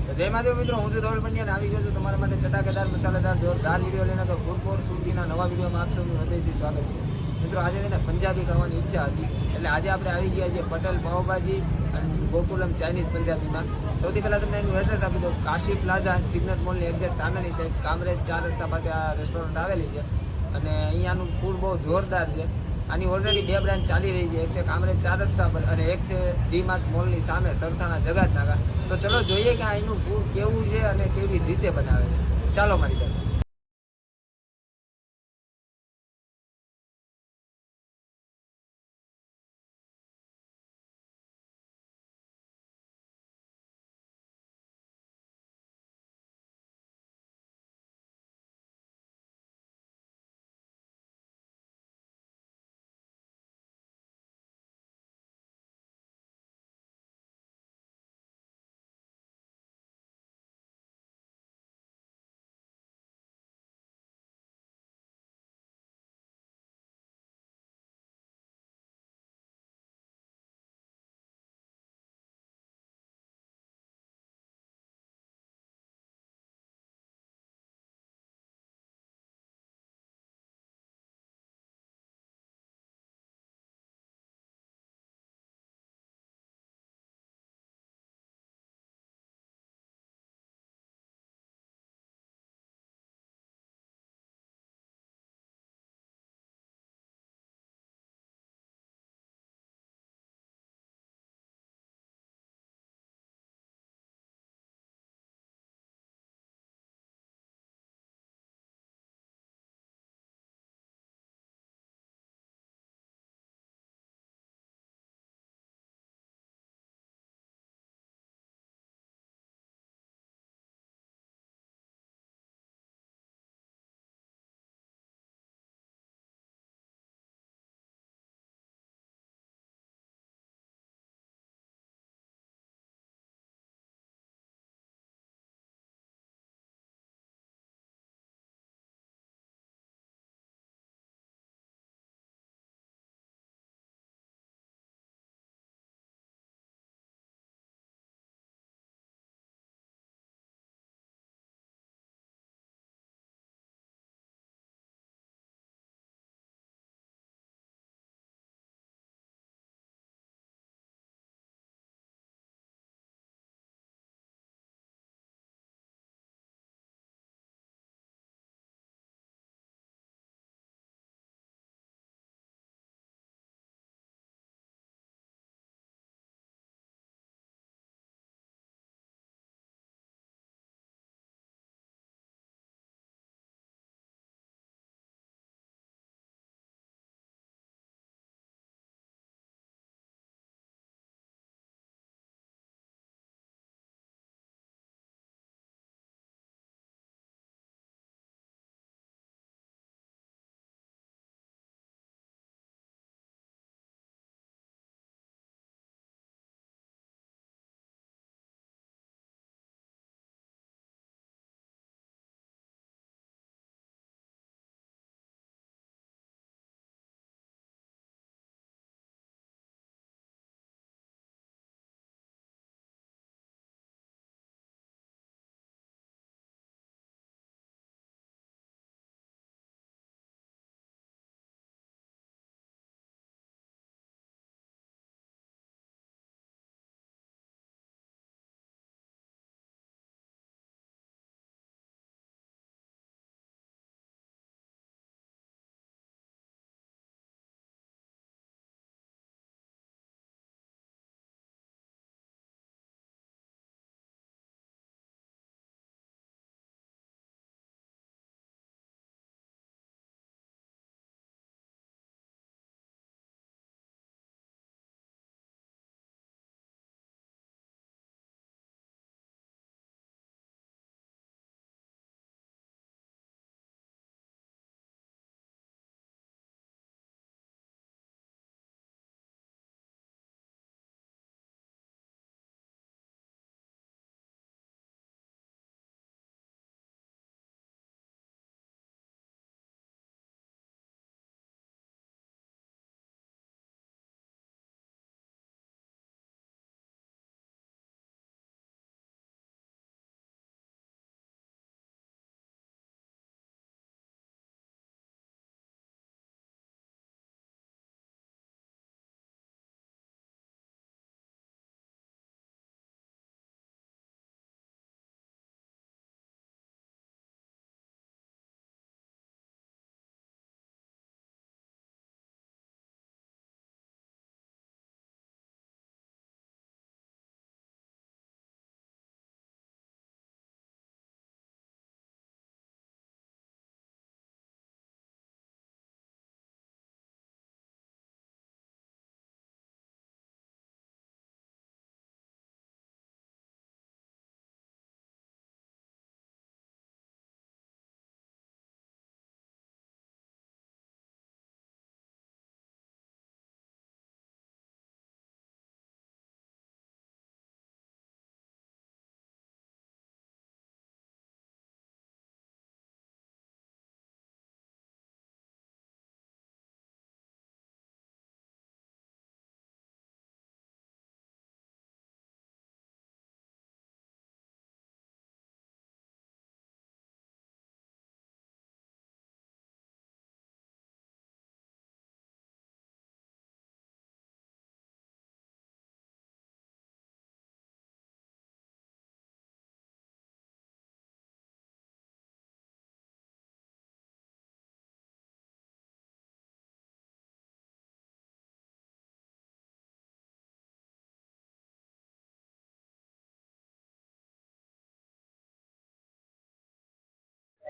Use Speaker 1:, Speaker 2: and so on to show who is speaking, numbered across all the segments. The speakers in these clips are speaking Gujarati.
Speaker 1: તો જય મહાદેવ મિત્રો, હું છું ધવલ પંડ્યા આવી ગયો છું તમારા માટે ચટાકેદાર મસાલેદાર જોરદાર વિડીયો લઈને. તો ફૂડ કોર્ટ સુધીના નવા વિડીયોમાં આપ સૌનું હૃદયથી સ્વાગત છે. મિત્રો આજે છે ને પંજાબી ખાવાની ઈચ્છા હતી, એટલે આજે આપણે આવી ગયા છીએ પટેલ પાવભાજી અને ગોકુલમ ચાઇનીઝ પંજાબીમાં. સૌથી પહેલાં તમને એનું એડ્રેસ આપી દઉં. કાશી પ્લાઝા સિગ્નટ મોલની એક્ઝેક્ટ સામેની સાઈડ કામરેજ 4 રસ્તા પાસે આ રેસ્ટોરન્ટ આવેલી છે. અને અહીંયાનું ફૂડ બહુ જોરદાર છે. આની ઓલરેડી 2 બ્રાન્ચ ચાલી રહી છે. એક છે કામરેજ 4 રસ્તા પર અને એક છે ડીમાર્ટ મોલની સામે સરથાણા જગાત નાકા. તો ચલો જોઈએ કે અહીંનું ફૂડ કેવું છે અને કેવી રીતે બનાવે છે. ચાલો મારી સાથે.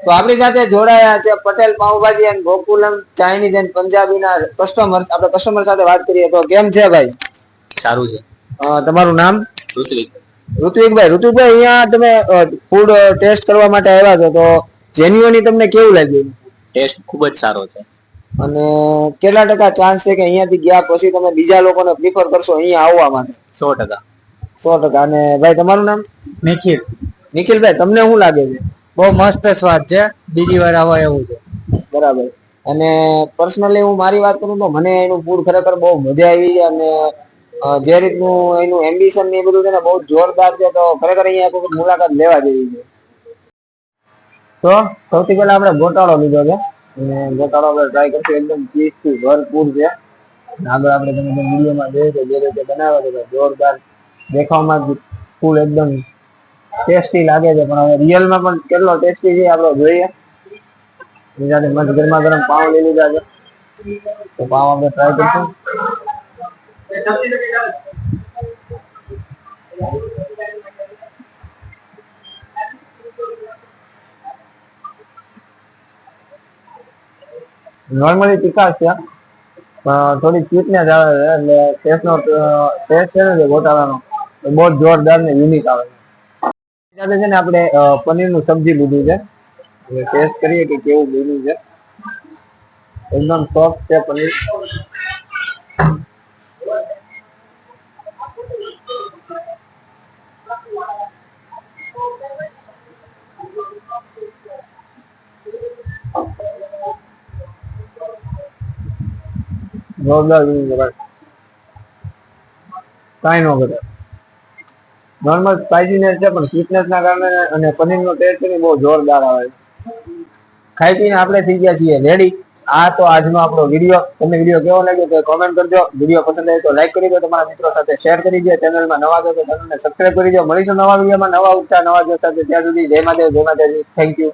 Speaker 1: તો આપણી સાથે જોડાયા છે Patel pav bhaji and Gokulam Chinese and પંજાબીના કસ્ટમર. આપણે કસ્ટમર સાથે વાત કરીએ તો કેમ છે ભાઈ?
Speaker 2: સારું છે.
Speaker 1: તમારું નામ?
Speaker 2: ઋત્વિક.
Speaker 1: ઋત્વિકભાઈ અહીંયા તમે ફૂડ ટેસ્ટ કરવા માટે આવ્યા છો, તો જેન્યુઅલી તમને કેવું લાગ્યું?
Speaker 2: ટેસ્ટ ખૂબ જ સારો છે.
Speaker 1: અને કેટલા ટકા ચાન્સ છે કે અહીંયાથી ગયા પછી તમે બીજા લોકોને પ્રિફર કરશો અહીંયા આવવા માટે?
Speaker 2: 100%.
Speaker 1: 100%. અને ભાઈ તમારું નામ?
Speaker 2: નિખિલ.
Speaker 1: નિખિલભાઈ તમને શું લાગે છે?
Speaker 2: બહુ મસ્ત સ્વાદ છે, બીજી વાર આવો એવું છે.
Speaker 1: બરાબર. અને પર્સનલી હું મારી વાત કરું તો મને એનું ફૂડ ખરેખર બહુ મજા આવી છે. અને જે રીતનું એનું એમ્બિશન ને એ બધું છે ને બહુ જોરદાર છે. તો ખરેખર અહીંયા એક વખત મુલાકાત લેવા જેવી છે. તો સૌથી પહેલા આપણે ગોટાળો લીધો છે અને ગોટાળો આપણે ટ્રાય કરશું. એકદમ ચીઝથી ભરપૂર છે. આગળ આપણે તમે વિડીયોમાં જોયું કે જે રીતે બનાવે છે જોરદાર, દેખાવમાં ફૂલ એકદમ ટેસ્ટી લાગે છે, પણ હવે રિયલમાં પણ કેટલો ટેસ્ટી છે આપણે જોઈએ. બીજાને મસ્ત ગરમા ગરમ પાવ લઈ લીધા છે, તો પાવ આપણે ટ્રાય કરશું. નોર્મલી તીખાશ છે, થોડી સ્વીટનેસ આવે છે, એટલે ટેસ્ટનો ટેસ્ટ છે ને જે ગોટાળાનો બહુ જોરદાર ને યુનિક આવે છે. સાથે છે ને આપણે પનીરનું સબ્જી લીધું છે, ટેસ્ટ કરીએ કે કેવું બન્યું છે. એકદમ સોફ્ટ છે પનીર. જોરદાર બન્યું છે ભાઈ, કાંઈ ન ઘટે. નોર્મલ સ્પાઇસીનેસ છે, પણ સ્વીટનેસ ના કારણે અને પનીરનો ટેસ્ટ છે બહુ જોરદાર આવે છે. ખાઈ પીને આપણે થઈ ગયા છીએ રેડી. આ તો આજનો આપણો વિડીયો. તમને વિડીયો કેવો લાગ્યો તો કોમેન્ટ કરજો. વિડીયો પસંદ આવે તો લાઈક કરી દો, તમારા મિત્રો સાથે શેર કરી દો. ચેનલમાં નવા છો તો ચેનલને સબસ્ક્રાઇબ કરી દો. મળીશું નવા વિડીયોમાં, નવા ઉપચાર, નવા જોતા. ત્યાં સુધી જય માતાજી, જય માતાજી. Thank you.